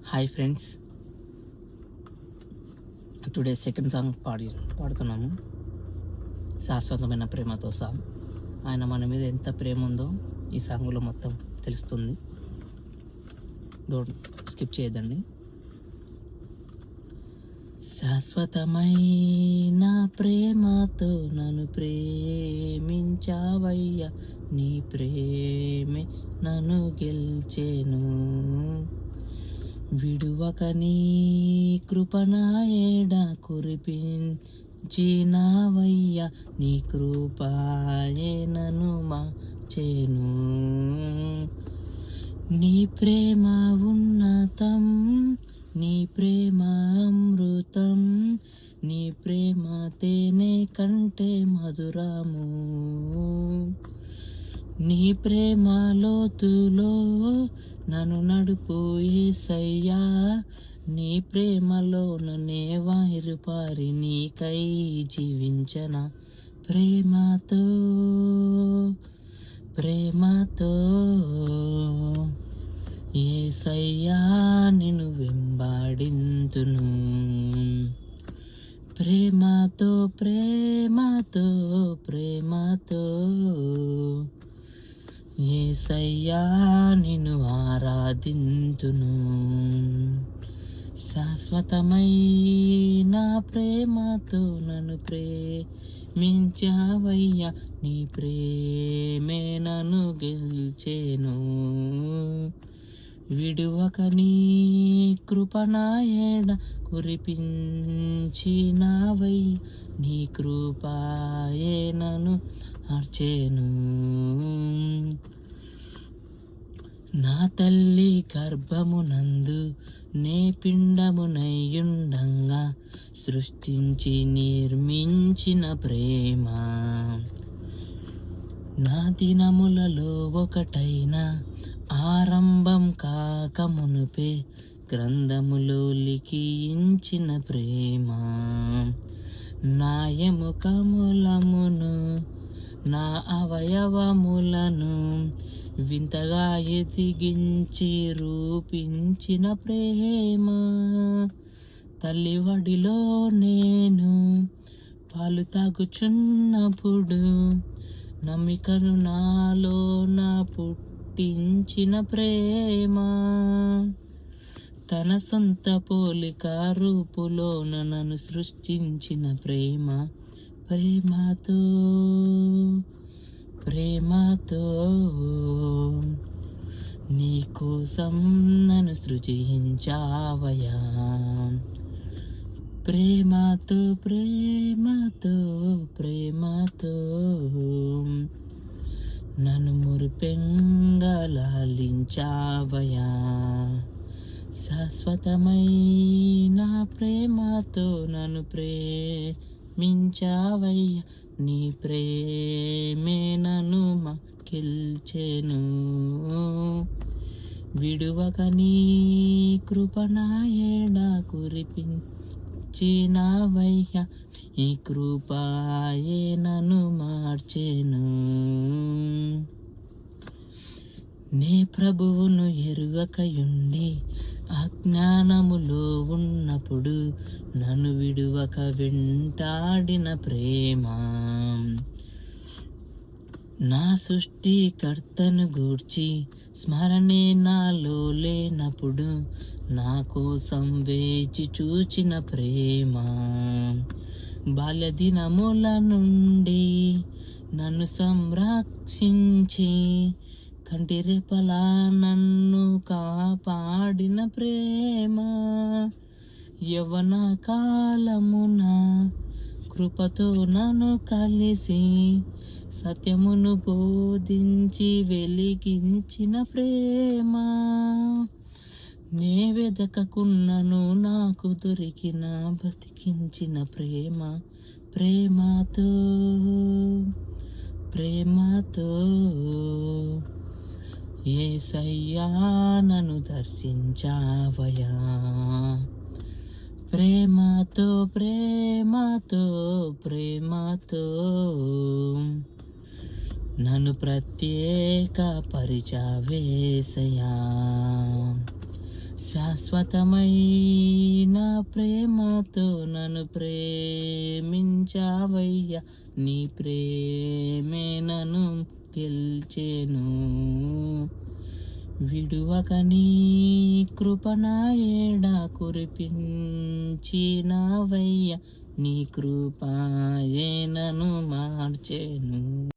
Hi friends, today second song పాడుతున్నాము. శాశ్వతమైన ప్రేమతో సాంగ్. ఆయన మన మీద ఎంత ప్రేమ ఉందో ఈ సాంగ్లో మొత్తం తెలుస్తుంది. డోంట్ స్కిప్ చేయొద్దండి. శాశ్వతమైన ప్రేమతో నన్ను ప్రేమించావయ్యా, నీ ప్రేమే నన్ను గెలిచెను. విడువక నీ కృపనాయేడ కురిపించినావయ్యా, నీ కృపాయే నన్ను మార్చెను. నీ ప్రేమ ఉన్నతం, నీ ప్రేమ అమృతం, నీ ప్రేమ తేనె కంటే మధురము. నీ ప్రేమ లోతులో నన్ను నడుపు యేసయ్యా, నీ ప్రేమలో నన్నే వారిపారి నీకై జీవించన. ప్రేమతో ప్రేమతో యేసయ్యా నిన్ను వెంబడింతును. ప్రేమతో ప్రేమతో ప్రేమతో యేసయ్యా నిన్ను ఆరాధింతును. శాశ్వతమైన ప్రేమతో నన్ను ప్రేమించావయ్యా, నీ ప్రేమే నన్ను గెలిచెను. విడువక నీ కృపనాయేడ కురిపించినావయ్యా, నీ కృపాయే నన్ను మార్చెను. నా తల్లి గర్భమునందు నే పిండమునయ్యుండంగా సృష్టించి నిర్మించిన ప్రేమ, నా దినములలో ఒకటైన ఆరంభం కాక మునుపే గ్రంథములో లిఖించిన ప్రేమ, నా ఎముకములమును నా అవయవములను వింతగా ఎదిగించి రూపించిన ప్రేమ, తల్లివడిలో నేను పాలు తాగుచున్నప్పుడు నమ్మికను నాలో నా పుట్టించిన ప్రేమ, తన సొంత పోలిక రూపులోన నన్ను సృష్టించిన ప్రేమ. ప్రేమతో ప్రేమతో నీ కోసం నన్ను సృజించావయ్యా. ప్రేమతో ప్రేమతో ప్రేమతో నన్ను మురిపెంగా లాలించావయ్యా. శాశ్వతమైన ప్రేమతో నన్ను ప్రేమించావయ్యా, నీ ప్రేమే నన్ను గెలిచెను. విడువక నీ కృపనాయేడ కురిపించినావయ్యా, నీ కృపాయే నన్ను మార్చెను. నే ప్రభువును ఎరుగకయుండి అజ్ఞానములో ఉన్నప్పుడు నన్ను విడువక వెంటాడిన ప్రేమ, నా సృష్టికర్తను గూర్చి స్మరణే నాలో లేనప్పుడు నా కోసం వేచి చూచిన ప్రేమ, బాల్యదినముల నుండి నన్ను సంరక్షించి కంటి రెపలా నన్ను కాపాడిన ప్రేమ, యవ్వన కాలమున కృపతో నన్ను కలిసి సత్యమును బోధించి వెలిగించిన ప్రేమ, నే వెదకకున్నను నాకు దొరికిన బ్రతికించిన ప్రేమ. ప్రేమతో ప్రేమతో యేసయ్యా నన్ను దర్శించావయ్యా. ప్రేమతో ప్రేమతో ప్రేమతో నన్ను ప్రత్యేక పరిచావేసయ్యా. శాశ్వతమైన ప్రేమతో నన్ను ప్రేమించావయ్యా, నీ ప్రేమే నన్ను గెలిచెను. విడువక నీ కృపనా ఏడా కురిపించినావయ్యా, నీ కృపాయే నన్ను మార్చెను.